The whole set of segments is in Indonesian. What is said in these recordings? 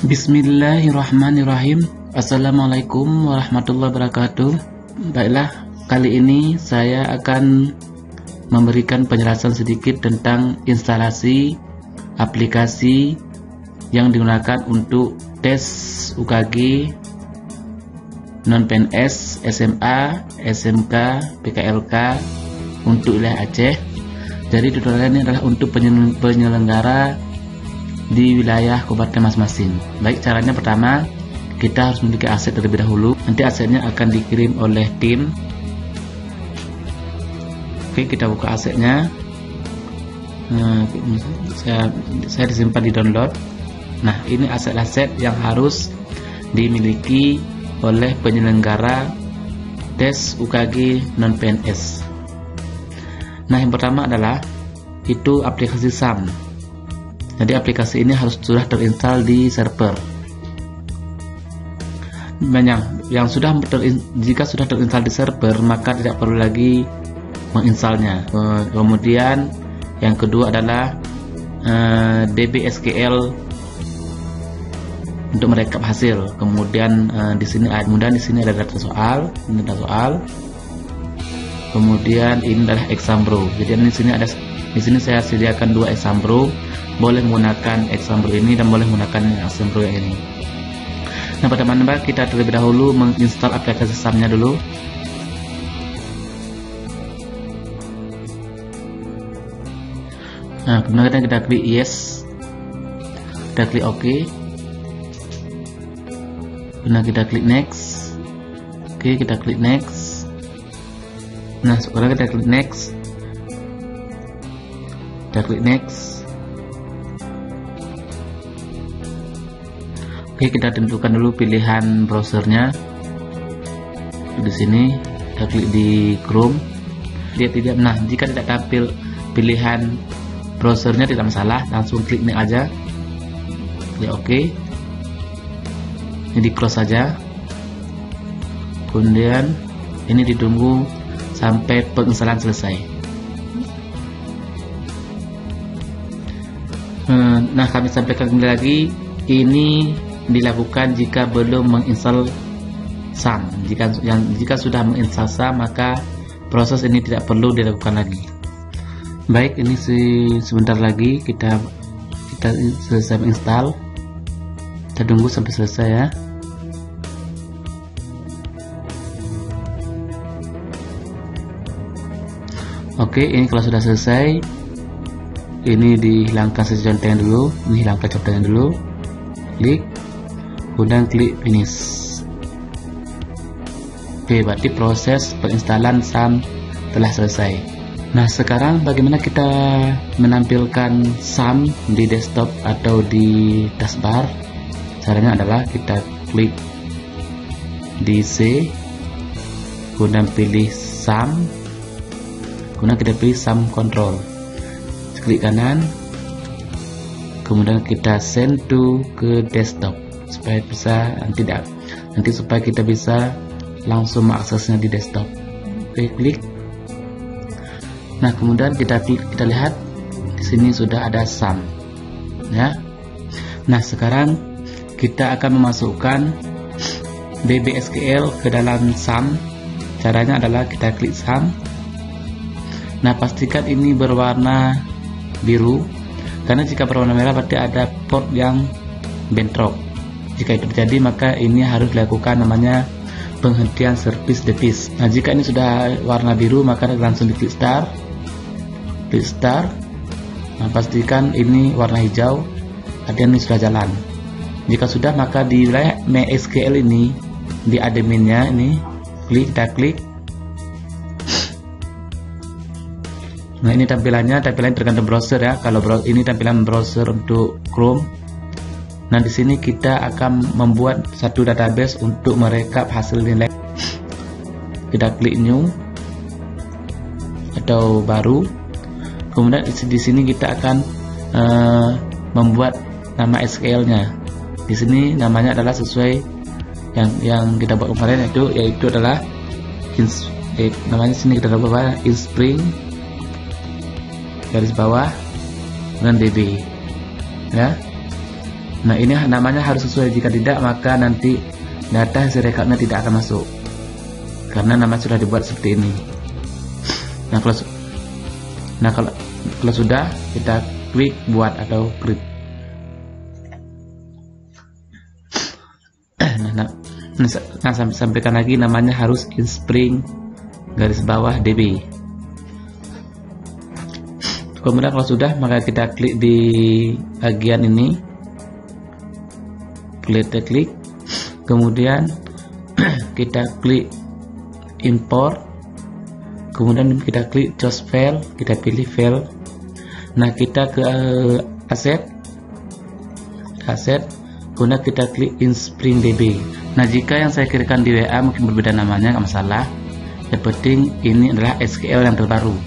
Bismillahirrahmanirrahim. Assalamualaikum warahmatullahi wabarakatuh. Baiklah, kali ini saya akan memberikan penjelasan sedikit tentang instalasi aplikasi yang digunakan untuk tes UKG non-PNS, SMA, SMK, PKLK untuk wilayah Aceh. Jadi tutorial ini adalah untuk penyelenggara di wilayah kabupaten masing-masing. Baik, caranya pertama kita harus memiliki aset terlebih dahulu. Nanti asetnya akan dikirim oleh tim. Oke, kita buka asetnya. Saya disimpan di download. Nah, ini aset-aset yang harus dimiliki oleh penyelenggara tes UKG non-PNS. Nah, yang pertama adalah itu aplikasi SAM. Jadi aplikasi ini harus sudah terinstall di server. Yang sudah jika sudah terinstall di server, maka tidak perlu lagi menginstalnya. Kemudian yang kedua adalah DBSQL untuk merekap hasil. Kemudian di sini ada data soal, Kemudian ini adalah Exambro. Jadi di sini saya sediakan 2 Exambro. Boleh menggunakan Exambro ini dan boleh menggunakan Exambro yang ini. Nah, pertama-tama kita terlebih dahulu menginstal aplikasi SAM-nya dulu. Nah, kemudian kita klik yes, kita klik OK, kemudian kita klik next. Oke, kita klik next. Nah, sekarang kita klik next, Oke, kita tentukan dulu pilihan browsernya. Di sini kita klik di Chrome. Nah, jika tidak tampil pilihan browsernya tidak masalah, langsung klik next aja. Klik OK. Ini di close saja. Kemudian ini ditunggu sampai penginstalan selesai. Nah, kami sampaikan kembali lagi, ini dilakukan jika belum menginstal SAM. Jika sudah menginstal SAM, maka proses ini tidak perlu dilakukan lagi. Baik, ini sebentar lagi kita selesai menginstal. Kita tunggu sampai selesai ya. Oke, ini kalau sudah selesai, ini dihilangkan contohnya dulu. Ini hilangkan contohnya dulu. Klik, kemudian klik finish. Oke, berarti proses penginstalan SAM telah selesai. Nah, sekarang bagaimana kita menampilkan SAM di desktop atau di taskbar? Caranya adalah kita klik di C, kemudian pilih SAM, kemudian kita pilih SAM control. Klik kanan, kemudian kita send to ke desktop supaya bisa supaya kita bisa langsung mengaksesnya di desktop. Oke, klik. Nah, kemudian kita lihat di sini sudah ada SAM ya. Nah, sekarang kita akan memasukkan DBSQL ke dalam SAM. Caranya adalah kita klik SAM. Nah, pastikan ini berwarna biru, karena jika berwarna merah berarti ada port yang bentrok. Jika itu terjadi, maka ini harus dilakukan namanya penghentian service device. Nah, jika ini sudah warna biru, maka langsung di klik start. Nah, pastikan ini warna hijau, artinya ini sudah jalan. Jika sudah, maka di wilayah MySQL ini, di adminnya ini kita klik. Nah, ini tampilannya tergantung browser ya. Kalau ini tampilan browser untuk Chrome. Nah, di sini kita akan membuat satu database untuk merekap hasil nilai. Kita klik new atau baru. Kemudian di sini kita akan membuat nama SQL-nya. Di sini namanya adalah sesuai yang kita buat kemarin, yaitu adalah namanya sini kita buat inspring garis bawah dan DB ya. Nah, ini namanya harus sesuai, jika tidak maka nanti data hasil rekapnya tidak akan masuk karena nama sudah dibuat seperti ini. Nah, kalau sudah, kita klik buat atau klik. Nah, sampaikan lagi namanya harus inspring garis bawah db. Kemudian kalau sudah, maka kita klik di bagian ini, klik, kemudian kita klik import, kemudian kita klik choose file, kita pilih file. Nah, kita ke aset, kemudian kita klik inspring db. Nah, jika yang saya kirimkan di WA mungkin berbeda namanya, nggak masalah. Yang penting ini adalah SQL yang terbaru.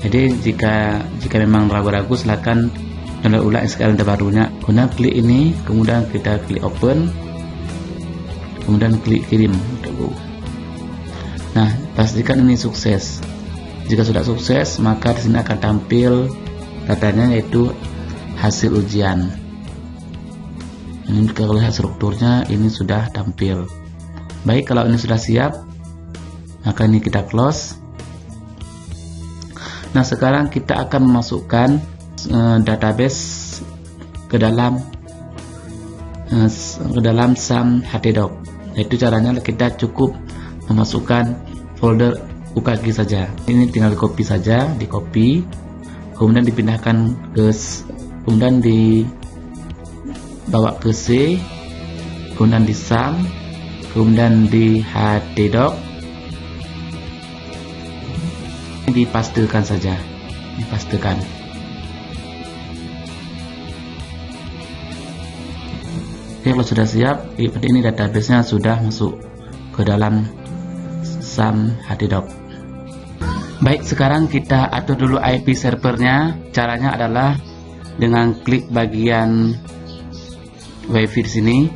Jadi jika memang ragu-ragu, silakan download ulang SQL yang terbarunya. Kemudian klik ini, kemudian kita klik open, kemudian klik kirim. Nah, pastikan ini sukses. Jika sudah sukses, maka di sini akan tampil datanya, yaitu hasil ujian. Ini kalau lihat strukturnya, ini sudah tampil. Baik, kalau ini sudah siap, maka ini kita close. Nah, sekarang kita akan memasukkan database ke dalam SAM htdoc. Yaitu caranya kita cukup memasukkan folder UKG saja. Ini tinggal di copy saja, di copy, kemudian dipindahkan kemudian dibawa ke C, kemudian di SAM, kemudian di htdoc, dipastekan saja, dipastekan. Oke, kalau sudah siap, ini database-nya sudah masuk ke dalam SAM htdoc. Baik, sekarang kita atur dulu IP servernya. Caranya adalah dengan klik bagian WiFi di sini,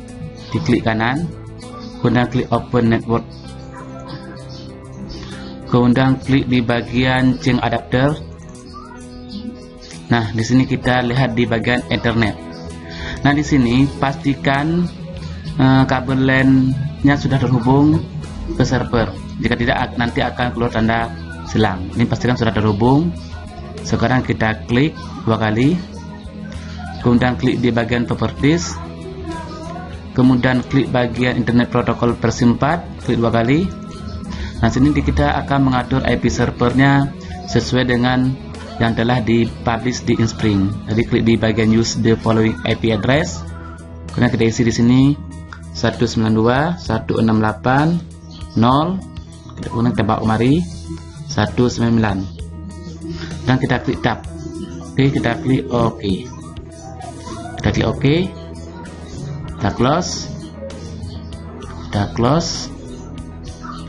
diklik kanan, kemudian klik Open Network, kemudian klik di bagian change adapter. Nah, di sini kita lihat di bagian Ethernet. Nah, di sini pastikan kabel LAN-nya sudah terhubung ke server. Jika tidak, nanti akan keluar tanda silang. Ini pastikan sudah terhubung. Sekarang kita klik 2 kali, kemudian klik di bagian properties, kemudian klik bagian internet protocol versi 4, klik 2 kali. Nah, sini kita akan mengatur IP servernya sesuai dengan yang telah dipublish di Inspring. Jadi klik di bagian use the following IP address, kemudian kita isi di sini 192.168.0, kemudian kita bawa kemari 199, dan kita klik tab. Oke, kita klik OK. Kita klik OK, kita close, kita close,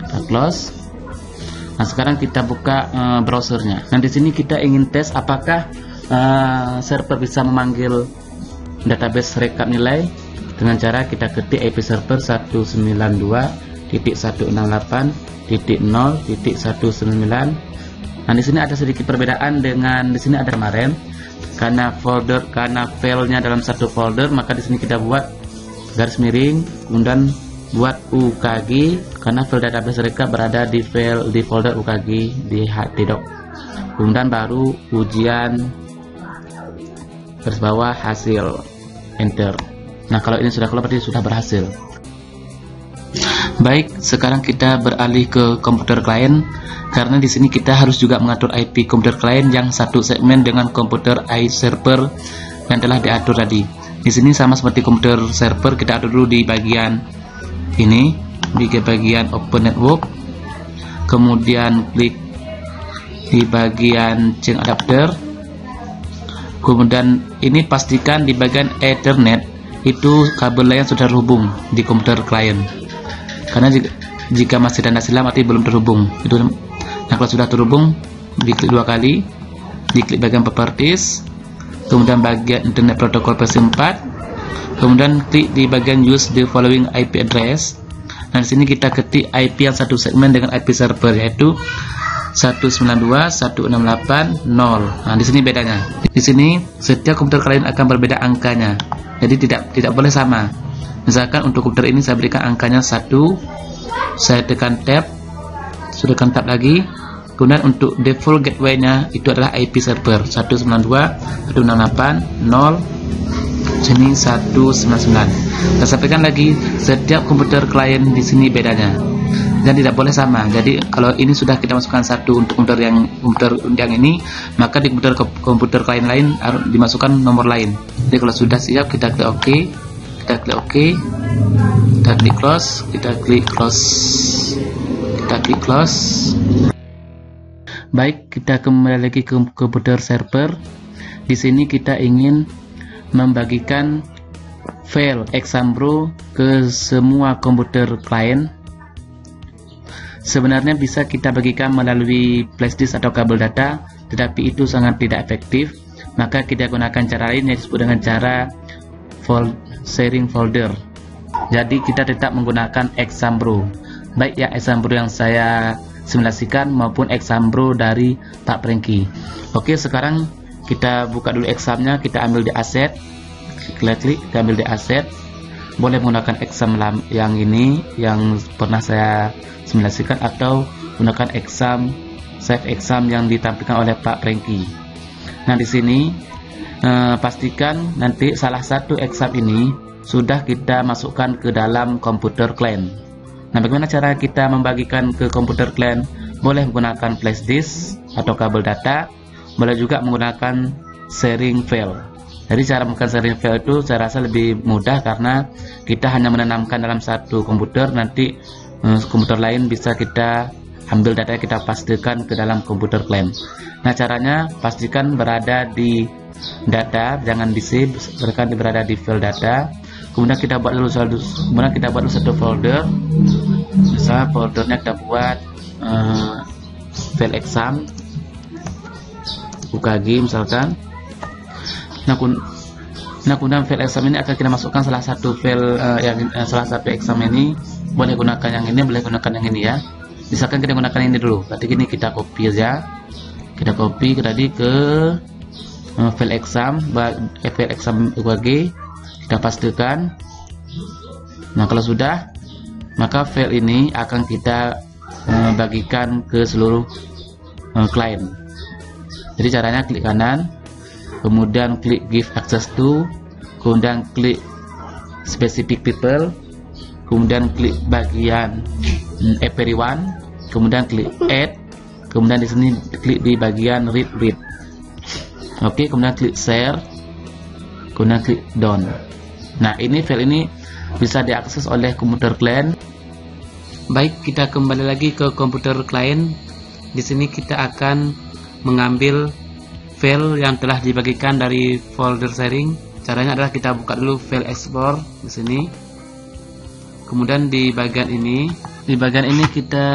kita close. Nah, sekarang kita buka browsernya. Nah, di sini kita ingin tes apakah server bisa memanggil database rekap nilai dengan cara kita ketik IP server 192.168.0.19. Nah, di sini ada sedikit perbedaan dengan di sini ada kemarin. Karena filenya dalam satu folder, maka di sini kita buat garis miring, kemudian buat UKG karena file database rekap berada di folder UKG di htdoc. Kemudian baru ujian garis bawah hasil, enter. Nah, kalau ini sudah keluar berarti sudah berhasil. Baik, sekarang kita beralih ke komputer klien karena di sini kita harus juga mengatur IP komputer klien yang satu segmen dengan komputer iServer yang telah diatur tadi. Di sini sama seperti komputer server, kita atur dulu di bagian ini, di bagian Open Network, kemudian klik di bagian change adapter, kemudian ini pastikan di bagian Ethernet itu kabel lain sudah terhubung di komputer klien, karena jika masih tanda silang arti belum terhubung itu. Nah, kalau sudah terhubung, diklik 2 kali, diklik bagian properties, kemudian bagian internet protocol versi 4, kemudian klik di bagian use the following IP address. Nah, di sini kita ketik IP yang satu segmen dengan IP server, yaitu 192.168.0. Nah, di sini bedanya. Di sini setiap komputer kalian akan berbeda angkanya. Jadi tidak boleh sama. Misalkan untuk komputer ini saya berikan angkanya 1, saya tekan tab, sudah tekan tab lagi. Kemudian untuk default gateway-nya itu adalah IP server 192.168.0. Sini 199. Saya sampaikan lagi, setiap komputer klien di sini bedanya dan tidak boleh sama. Jadi kalau ini sudah kita masukkan 1 untuk komputer yang ini, maka di komputer klien lain harus dimasukkan nomor lain. Jadi kalau sudah siap, kita klik OK, kita klik OK, kita klik close, kita klik close, kita klik close. Baik, kita kembali lagi ke komputer server. Di sini kita ingin membagikan file Exambro ke semua komputer klien. Sebenarnya bisa kita bagikan melalui flash disk atau kabel data, tetapi itu sangat tidak efektif. Maka kita gunakan cara lain yang disebut dengan cara sharing folder. Jadi kita tetap menggunakan Exambro, baik ya Exambro yang saya simulasikan maupun Exambro dari Pak Prengki. Oke, sekarang kita buka dulu examnya, kita ambil di aset, klik, kita ambil di aset. Boleh menggunakan exam yang ini yang pernah saya simulasikan, atau gunakan exam save exam yang ditampilkan oleh Pak Prengki. Nah, di sini pastikan nanti salah satu exam ini sudah kita masukkan ke dalam komputer klien. Nah, bagaimana cara kita membagikan ke komputer klien? Boleh menggunakan flash disk atau kabel data, boleh juga menggunakan sharing file. Jadi cara menggunakan sharing file itu saya rasa lebih mudah karena kita hanya menanamkan dalam satu komputer, nanti komputer lain bisa kita ambil data, kita pastikan ke dalam komputer klien. Nah, caranya pastikan berada di data, jangan di save, berada di file data. Kemudian kita buat dulu satu folder. Misal foldernya kita buat file exam UKG misalkan. Nah, kemudian file exam ini akan kita masukkan salah satu file salah satu exam ini. Boleh gunakan yang ini, boleh gunakan yang ini ya. Misalkan kita gunakan ini dulu. Berarti gini, kita copy aja. Kita copy tadi ke file exam UKG. Kita pastikan. Nah, kalau sudah, maka file ini akan kita bagikan ke seluruh klien. Jadi caranya klik kanan, kemudian klik give access to, kemudian klik specific people, kemudian klik bagian everyone, kemudian klik add, kemudian di sini klik di bagian read. Oke, kemudian klik share, kemudian klik done. Nah, ini file ini bisa diakses oleh komputer klien. Baik, kita kembali lagi ke komputer klien. Di sini kita akan mengambil file yang telah dibagikan dari folder sharing. Caranya adalah kita buka dulu file export di sini. Kemudian di bagian ini kita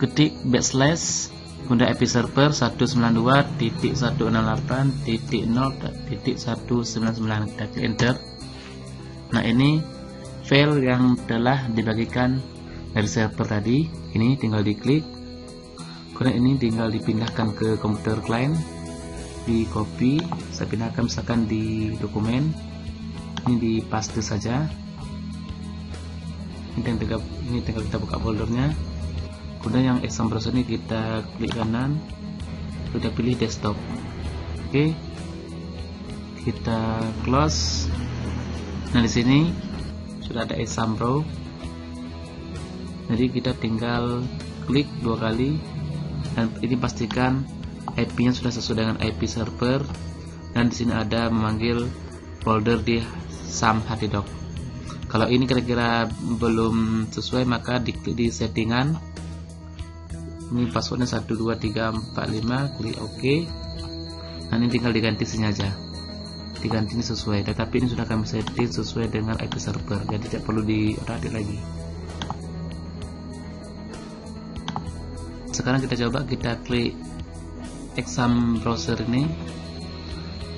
ketik backslash, kemudian IP server 192.168.0.199, kita klik enter. Nah, ini file yang telah dibagikan dari server tadi. Ini tinggal diklik, kemudian ini tinggal dipindahkan ke komputer klien, di copy, saya pindahkan misalkan di dokumen, ini di paste saja. Ini tinggal kita buka foldernya. Kemudian yang exam browser ini kita klik kanan, sudah pilih desktop. Oke, kita close. Nah, di sini sudah ada Exambro. Jadi kita tinggal klik 2 kali, dan ini pastikan IP-nya sudah sesuai dengan IP server, dan di sini ada memanggil folder di SAM HDDoc. Kalau ini kira-kira belum sesuai, maka diklik di settingan. Ini passwordnya 12345, klik OK. Nah, ini tinggal diganti sini aja, diganti ini sesuai, tetapi ini sudah kami setting sesuai dengan IP server, jadi tidak perlu diupdate lagi. Sekarang kita coba, kita klik exam browser ini,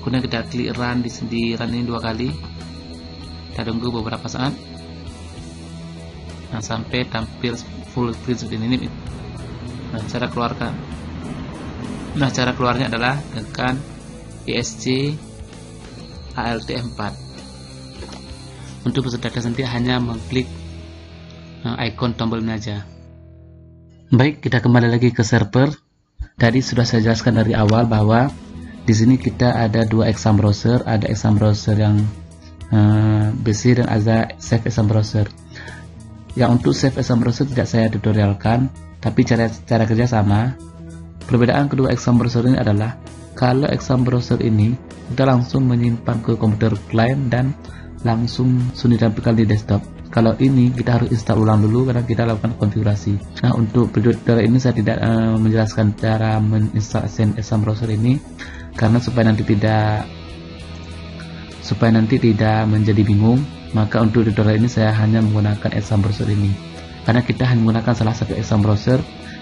kemudian kita klik run di run ini 2 kali. Kita tunggu beberapa saat, nah, sampai tampil full screen seperti ini. Cara keluarnya adalah tekan ESC ALT F4. Untuk peserta tes nanti hanya mengklik icon tombol ini aja. Baik, kita kembali lagi ke server. Tadi sudah saya jelaskan dari awal bahwa di sini kita ada dua exam browser, ada exam browser yang basic dan ada save exam browser. Yang untuk save exam browser tidak saya tutorialkan, tapi cara kerja sama. Perbedaan kedua exam browser ini adalah kalau exam browser ini kita langsung menyimpan ke komputer klien dan langsung ditampilkan di desktop. Kalau ini kita harus install ulang dulu karena kita lakukan konfigurasi. Nah, untuk video tutorial ini saya tidak menjelaskan cara menginstal exam browser ini karena supaya nanti tidak menjadi bingung. Maka untuk tutorial ini saya hanya menggunakan exam browser ini karena kita hanya menggunakan salah satu exam browser.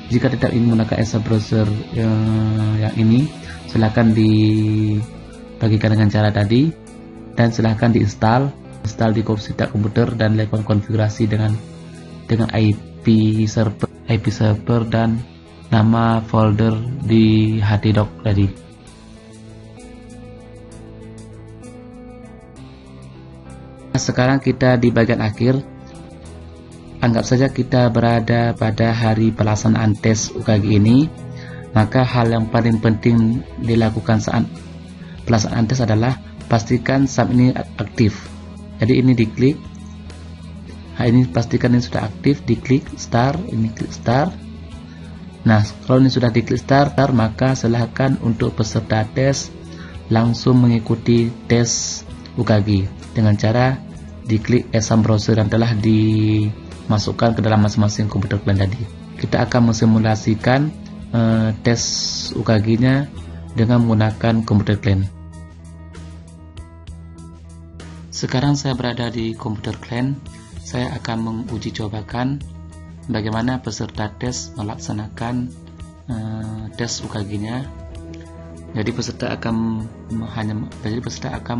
Jika tidak ingin menggunakan exam browser yang ini, silahkan dibagikan dengan cara tadi dan silahkan install di komputer dan lakukan konfigurasi dengan IP server dan nama folder di htdoc tadi. Sekarang kita di bagian akhir. Anggap saja kita berada pada hari pelaksanaan tes UKG ini, maka hal yang paling penting dilakukan saat pelaksanaan tes adalah pastikan SAM ini aktif. Jadi ini diklik, ini pastikan ini sudah aktif, diklik start, ini klik start. Nah, kalau ini sudah diklik start, maka silahkan untuk peserta tes langsung mengikuti tes UKG dengan cara diklik exam browser yang telah dimasukkan ke dalam masing-masing komputer kalian tadi. Kita akan mensimulasikan tes UKG-nya dengan menggunakan komputer kalian. Sekarang saya berada di komputer kalian. Saya akan menguji cobakan bagaimana peserta tes melaksanakan tes UKG-nya. Jadi peserta akan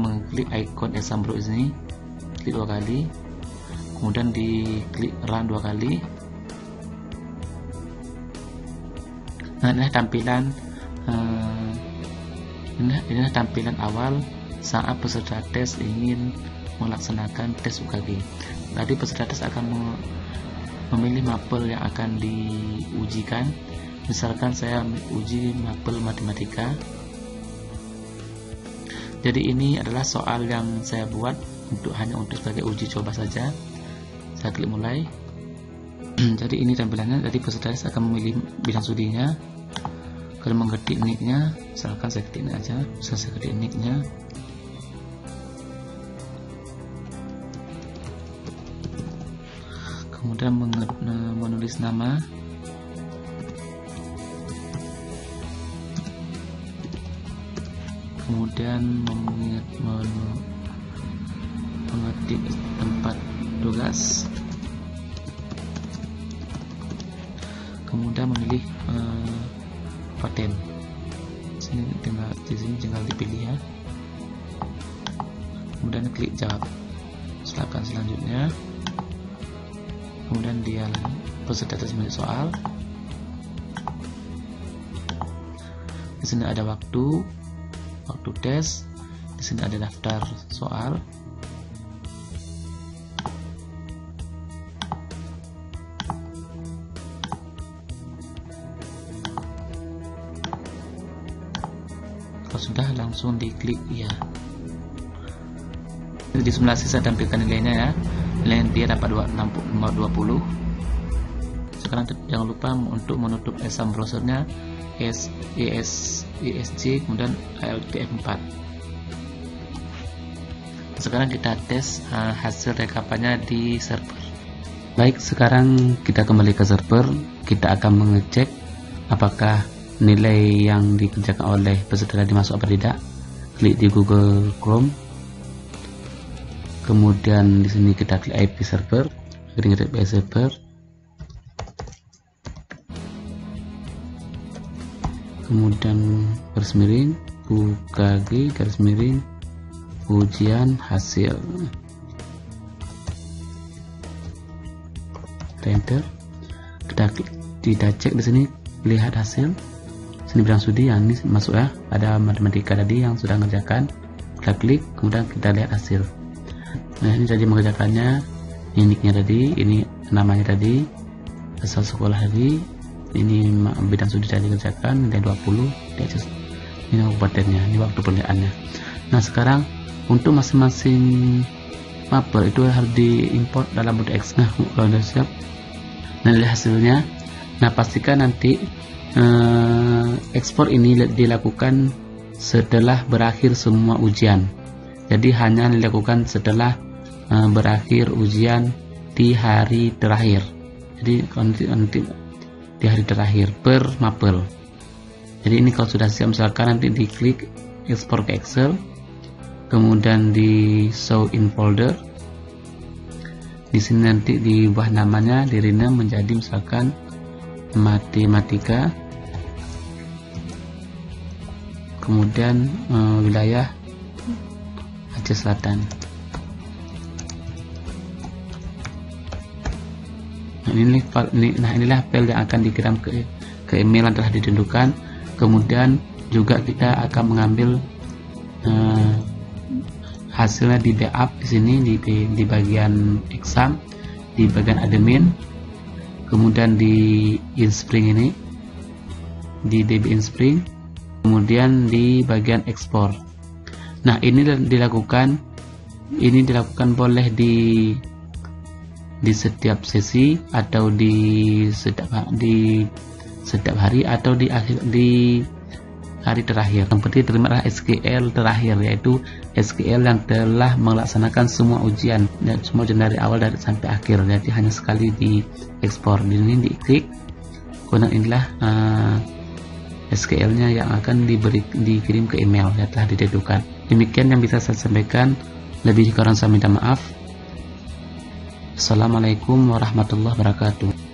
mengklik icon exam browser ini, klik 2 kali, kemudian diklik run 2 kali. Nah, inilah tampilan awal saat peserta tes ingin melaksanakan tes UKG. Tadi peserta tes akan memilih mapel yang akan diujikan. Misalkan saya uji mapel matematika. Jadi ini adalah soal yang saya buat hanya untuk sebagai uji coba saja. Saya klik mulai. Jadi ini tampilannya. Jadi peserta tes akan memilih bidang studinya. Kalau mengetik nicknya, misalkan saya ketik ini aja. Saya ketik nicknya. Kemudian menulis nama. Kemudian mengetik tempat tugas, kemudian memilih paten. Di sini tinggal dipilih ya. Kemudian klik jawab. Silakan selanjutnya. Kemudian dia peserta tes memilih soal. Di sini ada waktu tes. Di sini ada daftar soal. Kalau sudah langsung diklik ya. Di simulasi saya tampilkan nilainya ya. Nilai dia dapat 20. Sekarang jangan lupa untuk menutup exam browsernya ESC kemudian ALT F4. Sekarang kita tes hasil rekapannya di server. Baik, sekarang kita kembali ke server. Kita akan mengecek apakah nilai yang dikerjakan oleh peserta tadi masuk apa tidak. Klik di Google Chrome. Kemudian di sini kita klik IP server. Klik IP server. Kemudian garis miring UKG garis miring ujian hasil. Enter. Kita cek di sini lihat hasil. Sini bidang studi yang ini masuk ya, ada matematika tadi yang sudah mengerjakan. Kita klik, kemudian kita lihat hasil. Nah, ini tadi mengerjakannya, ini nicknya tadi, ini namanya tadi, asal sekolah tadi, ini bidang studi tadi dikerjakan, nilai 20, ini kabupatennya, ini waktu penilaiannya. Nah, sekarang untuk masing-masing mapel itu harus diimport dalam mode X. Nah, kalau sudah siap, nah lihat hasilnya. Nah, pastikan nanti ekspor ini dilakukan setelah berakhir semua ujian. Jadi hanya dilakukan setelah berakhir ujian di hari terakhir. Jadi nanti di hari terakhir per mapel. Jadi ini kalau sudah siap, misalkan nanti diklik ekspor ke Excel, kemudian di show in folder. Di sini nanti di bawah namanya di rename menjadi misalkan matematika, kemudian wilayah Aceh Selatan. Nah, inilah file yang akan dikirim ke email yang telah ditentukan. Kemudian juga kita akan mengambil hasilnya di backup di sini di bagian exam, di bagian admin, kemudian di Inspring ini, di DB Inspring, kemudian di bagian ekspor. Nah, ini dilakukan boleh di setiap sesi atau di setiap hari atau di hari terakhir. Yang penting terima SQL terakhir, yaitu SQL yang telah melaksanakan semua ujian dan semua ujian dari awal sampai akhir. Jadi hanya sekali di ekspor. Di sini diklik, kemudian inilah SQL-nya yang akan dikirim ke email yang telah ditentukan. Demikian yang bisa saya sampaikan. Lebih kurang saya minta maaf. Assalamualaikum warahmatullahi wabarakatuh.